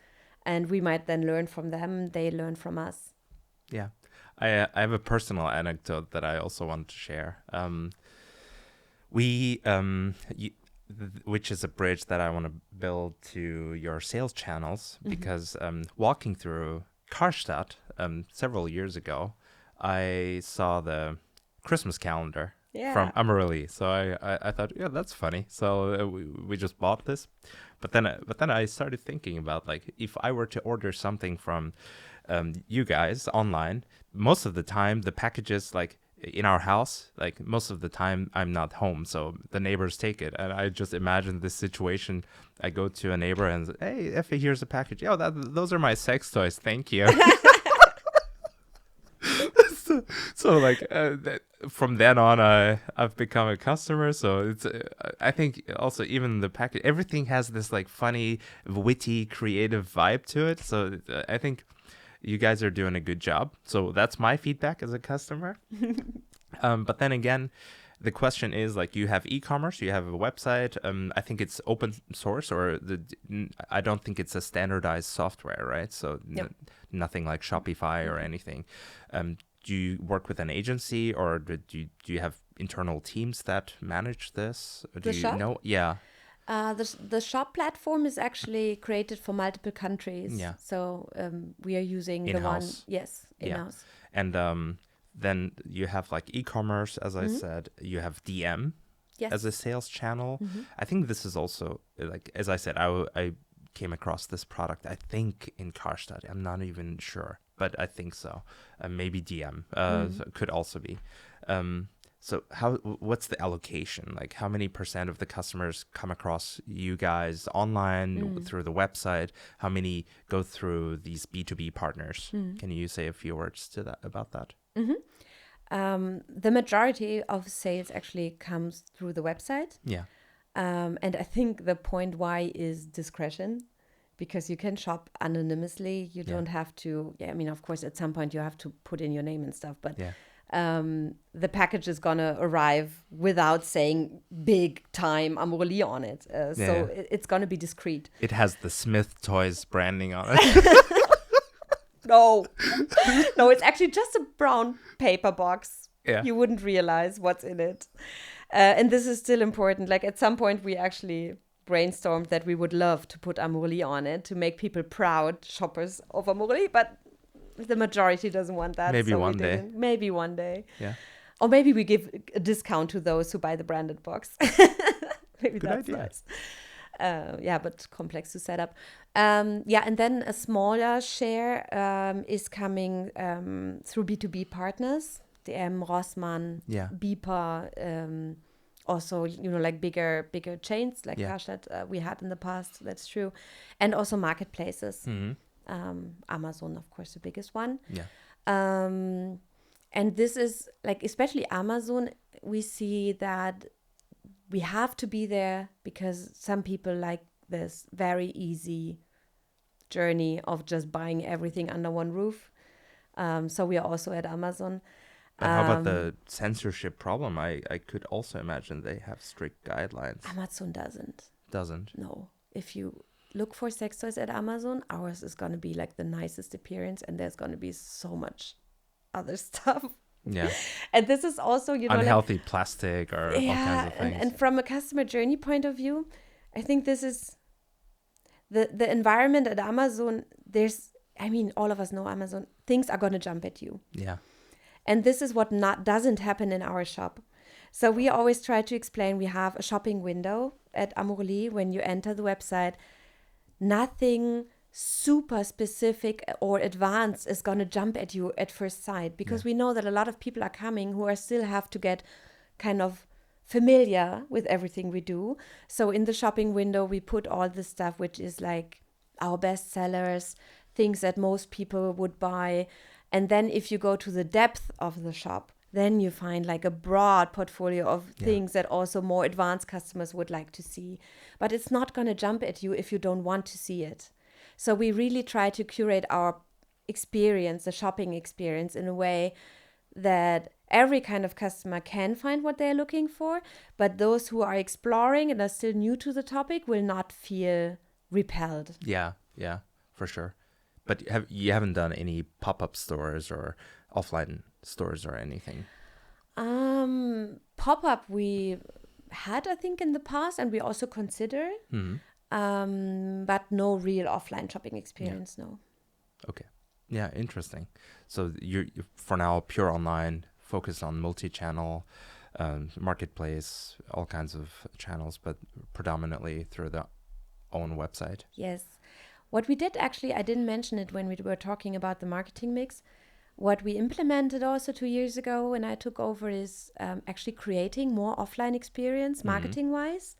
and we might then learn from them, they learn from us. Yeah. I have a personal anecdote that I also want to share. Which is a bridge that I want to build to your sales channels, because walking through Karstadt several years ago, I saw the Christmas calendar from Amorelie. So I thought, yeah, that's funny. So we just bought this. But then I started thinking about, like, if I were to order something from you guys online, most of the time the packages, like in our house, like most of the time I'm not home, so the neighbors take it. And I just imagine this situation. I go to a neighbor and say, hey, Efe, here's a package. Oh, those are my sex toys. Thank you. So like from then on, I've become a customer. So it's I think also even the package, everything has this like funny, witty, creative vibe to it. So I think you guys are doing a good job. So that's my feedback as a customer. But then again, the question is, like, you have e-commerce, you have a website. I think it's open source, or I don't think it's a standardized software, right? So nothing like Shopify or anything. Do you work with an agency, or do you have internal teams that manage this? Or do The you shop? know? Yeah. The shop platform is actually created for multiple countries. Yeah. So we are using the one, In-house. in-house. And then you have like e-commerce, as I said. You have DM Yes. as a sales channel. I think this is also, like, as I said, I came across this product, I think, in Karstadt. I'm not even sure, but I think so. Maybe DM could also be. So what's the allocation? Like, how many % of the customers come across you guys online through the website? How many go through these B2B partners? Can you say a few words to that about that? The majority of sales actually comes through the website. Yeah. And I think the point why is discretion, because you can shop anonymously. You don't have to, I mean, of course, at some point you have to put in your name and stuff, but the package is going to arrive without saying big time Amorelie on it. So it's going to be discreet. It has the Smith Toys branding on it. No, it's actually just a brown paper box. Yeah. You wouldn't realize what's in it. And this is still important. Like, at some point, we actually brainstormed that we would love to put Amorelie on it to make people proud shoppers of Amorelie, but the majority doesn't want that. Maybe so one day. Didn't. Maybe one day. Yeah. Or maybe we give a discount to those who buy the branded box. Maybe Good that's idea. nice. But complex to set up. And then a smaller share is coming through B2B partners, DM, Rossmann, Beeper, also, like bigger chains like Karstadt we had in the past. That's true. And also marketplaces. Amazon, of course, the biggest one. Yeah. And this is, like, especially Amazon, we see that we have to be there because some people like this very easy journey of just buying everything under one roof. So we are also at Amazon. But how about the censorship problem? I could also imagine they have strict guidelines. Amazon doesn't. Doesn't? No. If you look for sex toys at Amazon, ours is going to be like the nicest appearance, and there's going to be so much other stuff. Yeah. And this is also, unhealthy plastic or all kinds of things. And from a customer journey point of view, I think this is the environment at Amazon. All of us know Amazon. Things are going to jump at you. Yeah. And this is what doesn't happen in our shop. So we always try to explain, we have a shopping window at Amorelie. When you enter the website, nothing super specific or advanced is going to jump at you at first sight, because we know that a lot of people are coming who still have to get kind of familiar with everything we do. So in the shopping window, we put all the stuff which is like our best sellers, things that most people would buy. And then if you go to the depth of the shop, then you find like a broad portfolio of things that also more advanced customers would like to see. But it's not going to jump at you if you don't want to see it. So we really try to curate our experience, the shopping experience, in a way that every kind of customer can find what they're looking for, but those who are exploring and are still new to the topic will not feel repelled. Yeah, for sure. But you haven't done any pop-up stores or offline stores or anything? Pop-up we had, I think, in the past, and we also consider, but no real offline shopping experience, no. Okay. Yeah, interesting. So you're for now pure online, focused on multi-channel, marketplace, all kinds of channels, but predominantly through the own website. Yes. What we did, actually, I didn't mention it when we were talking about the marketing mix. What we implemented also 2 years ago when I took over is actually creating more offline experience, marketing-wise,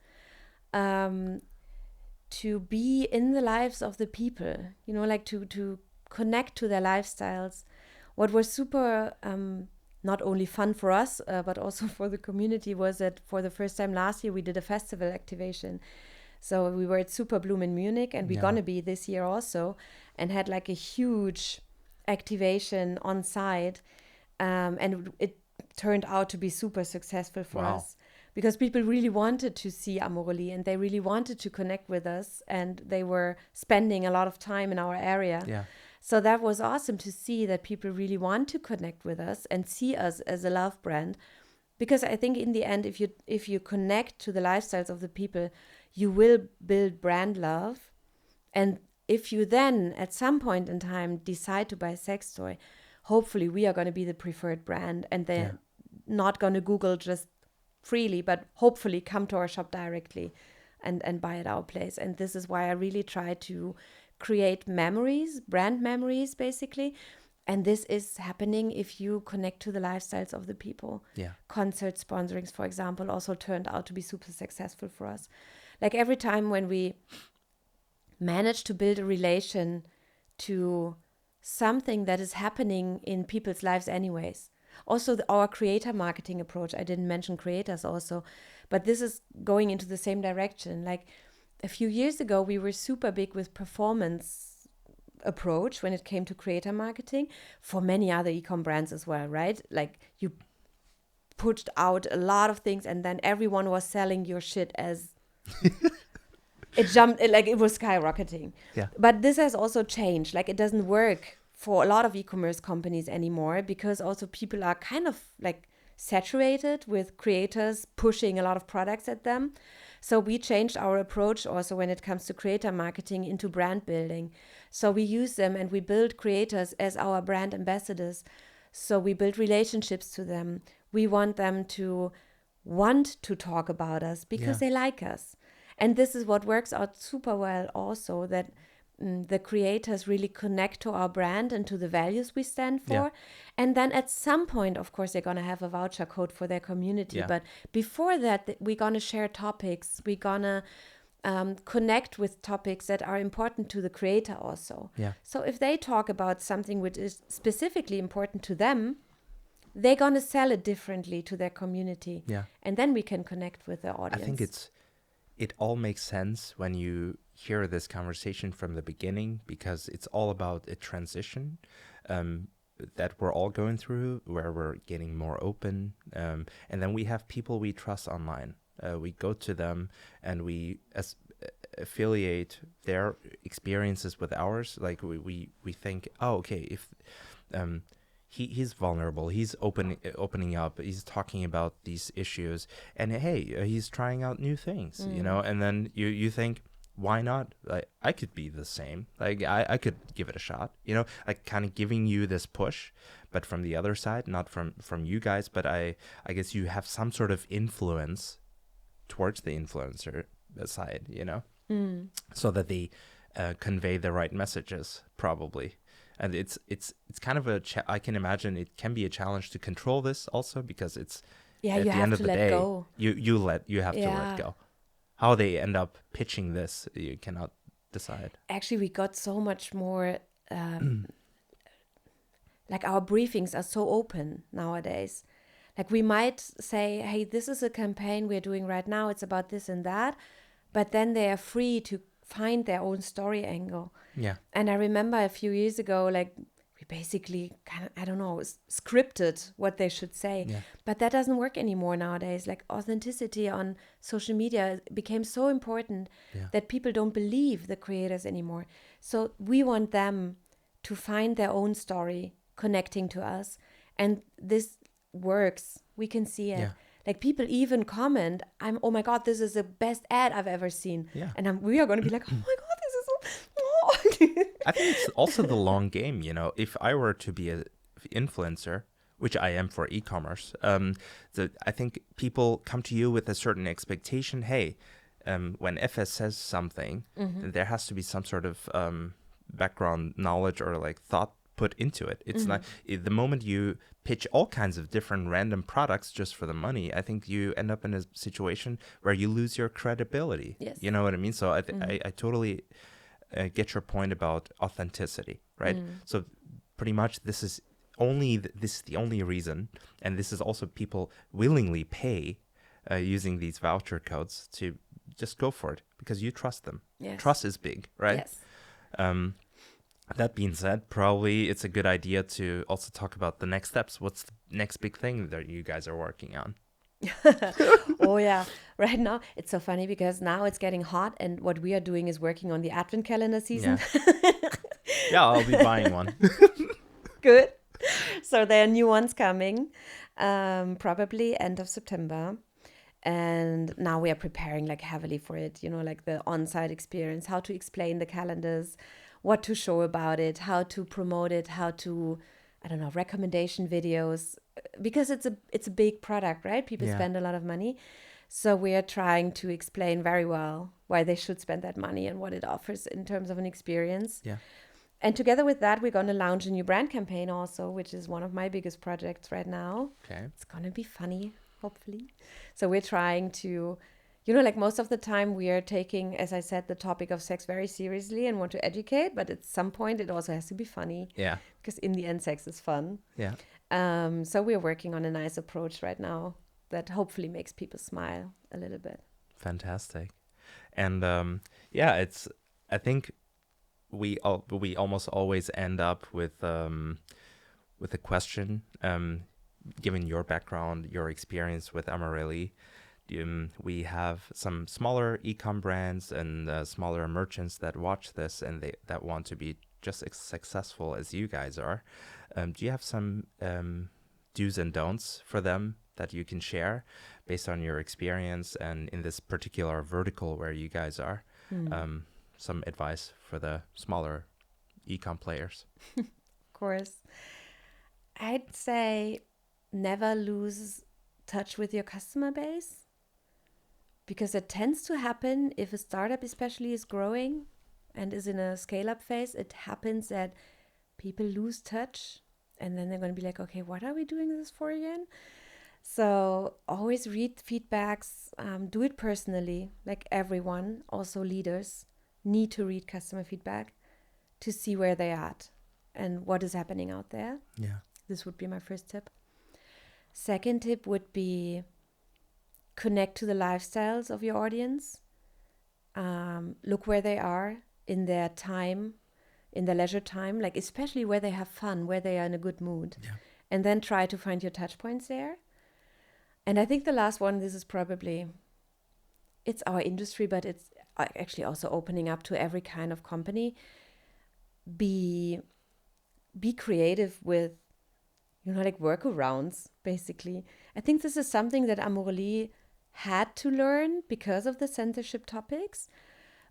to be in the lives of the people, like to connect to their lifestyles. What was super not only fun for us, but also for the community, was that for the first time last year, we did a festival activation. So we were at Super Bloom in Munich, and we're going to be this year also, and had like a huge activation on site. And it turned out to be super successful for us because people really wanted to see Amorelie and they really wanted to connect with us, and they were spending a lot of time in our area. Yeah. So that was awesome to see that people really want to connect with us and see us as a love brand. Because I think in the end, if you connect to the lifestyles of the people, you will build brand love. And if you then at some point in time decide to buy a sex toy, hopefully we are going to be the preferred brand, and they're not going to Google just freely, but hopefully come to our shop directly and buy at our place. And this is why I really try to create memories, brand memories, basically. And this is happening if you connect to the lifestyles of the people. Yeah. Concert sponsorings, for example, also turned out to be super successful for us. Like every time when we manage to build a relation to something that is happening in people's lives anyways. Also, our creator marketing approach, I didn't mention creators also, but this is going into the same direction. Like a few years ago, we were super big with performance approach when it came to creator marketing for many other e-com brands as well, right? Like you pushed out a lot of things and then everyone was selling your shit as it jumped, like it was skyrocketing. Yeah. But this has also changed. Like it doesn't work for a lot of e-commerce companies anymore because also people are kind of like saturated with creators pushing a lot of products at them. So we changed our approach also when it comes to creator marketing into brand building. So we use them and we build creators as our brand ambassadors. So we build relationships to them. We want them to want to talk about us because they like us. And this is what works out super well also, that the creators really connect to our brand and to the values we stand for. And then at some point, of course, they're going to have a voucher code for their community. But before that, we're going to share topics. We're going to connect with topics that are important to the creator also. So if they talk about something which is specifically important to them, they're going to sell it differently to their community. And then we can connect with the audience. I think it all makes sense when you hear this conversation from the beginning, because it's all about a transition that we're all going through, where we're getting more open. And then we have people we trust online. We go to them and we affiliate their experiences with ours. Like we think, oh, okay, if he's vulnerable, he's opening up, he's talking about these issues, and hey, he's trying out new things, you know, and then you think, why not? Like, I could be the same. Like I could give it a shot, you know, like kind of giving you this push, but from the other side, not from you guys, but I guess you have some sort of influence towards the influencer side, you know, so that they convey the right messages, probably. And it's kind of I can imagine it can be a challenge to control this also, because it's at the end of the day, you have to let go. How they end up pitching this, you cannot decide. Actually, we got so much more, like our briefings are so open nowadays. Like we might say, hey, this is a campaign we're doing right now. It's about this and that. But then they are free to find their own story angle. And I remember a few years ago, like we basically kind of, I don't know, scripted what they should say. But that doesn't work anymore nowadays. Like authenticity on social media became so important that people don't believe the creators anymore. So we want them to find their own story connecting to us. And this works. We can see it. Like people even comment, oh my God, this is the best ad I've ever seen. And we are going to be like, oh my God, this is so... I think it's also the long game, you know. If I were to be an influencer, which I am for e-commerce, I think people come to you with a certain expectation. Hey, when Efe says something, there has to be some sort of background knowledge or like thought put into it. It's not the moment you pitch all kinds of different random products just for the money, I think you end up in a situation where you lose your credibility. You know what I mean? So I totally get your point about authenticity, right? So pretty much this is the only reason, and this is also people willingly pay using these voucher codes to just go for it because you trust them. Trust is big, right? That being said, probably it's a good idea to also talk about the next steps. What's the next big thing that you guys are working on? Oh yeah, right now it's so funny because now it's getting hot, and what we are doing is working on the advent calendar season. Yeah, I'll be buying one. Good. So there are new ones coming, probably end of September. And now we are preparing like heavily for it, like the on-site experience, how to explain the calendars, what to show about it, how to promote it, how to, I don't know, recommendation videos, because it's a big product, right? People spend a lot of money. So we are trying to explain very well why they should spend that money and what it offers in terms of an experience. Yeah. And together with that, we're going to launch a new brand campaign also, which is one of my biggest projects right now. Okay. It's going to be funny, hopefully. So we're trying to, like most of the time we are taking, as I said, the topic of sex very seriously and want to educate, but at some point it also has to be funny. Yeah. Because in the end, sex is fun. Yeah. So we're working on a nice approach right now that hopefully makes people smile a little bit. Fantastic. And I think we almost always end up with a question, given your background, your experience with Amorelie. We have some smaller e-com brands and smaller merchants that watch this and that want to be just as successful as you guys are. Do you have some do's and don'ts for them that you can share based on your experience and in this particular vertical where you guys are? Some advice for the smaller e-com players? Of course. I'd say never lose touch with your customer base, because it tends to happen if a startup especially is growing and is in a scale-up phase. It happens that people lose touch and then they're going to be like, okay, what are we doing this for again? So always read feedbacks, do it personally, like everyone, also leaders need to read customer feedback to see where they're at and what is happening out there. Yeah. This would be my first tip. Second tip would be connect to the lifestyles of your audience. Look where they are in their time, in their leisure time, like especially where they have fun, where they are in a good mood. Yeah. And then try to find your touch points there. And I think the last one, this is probably, it's our industry, but it's actually also opening up to every kind of company. Be creative with, like workarounds, basically. I think this is something that Amorelie had to learn because of the censorship topics,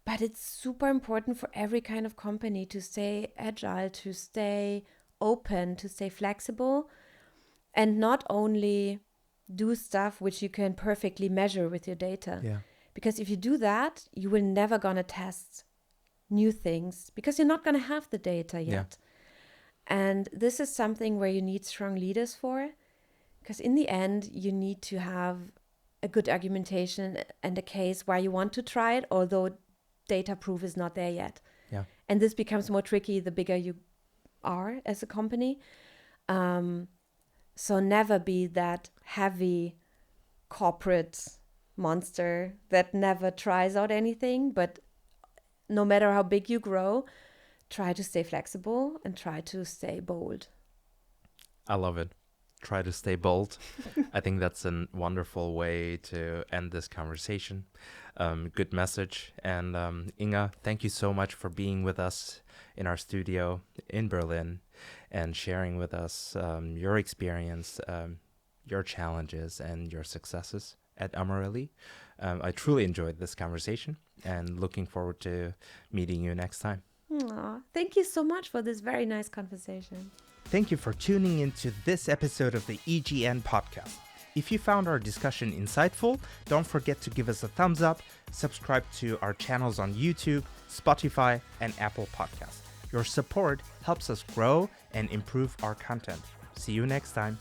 but it's super important for every kind of company to stay agile, to stay open, to stay flexible, and not only do stuff which you can perfectly measure with your data. Yeah. Because if you do that, you will never gonna test new things because you're not gonna have the data yet. Yeah. And this is something where you need strong leaders for, because in the end, you need to have a good argumentation and a case why you want to try it, although data proof is not there yet. Yeah. And this becomes more tricky the bigger you are as a company. So never be that heavy corporate monster that never tries out anything, but no matter how big you grow, try to stay flexible and try to stay bold. I love it. Try to stay bold. I think that's a wonderful way to end this conversation. Good message. And Inga, thank you so much for being with us in our studio in Berlin and sharing with us your experience, your challenges, and your successes at Amorelie. I truly enjoyed this conversation and looking forward to meeting you next time. Aww, thank you so much for this very nice conversation. Thank you for tuning into this episode of the EGN Podcast. If you found our discussion insightful, don't forget to give us a thumbs up, subscribe to our channels on YouTube, Spotify, and Apple Podcasts. Your support helps us grow and improve our content. See you next time.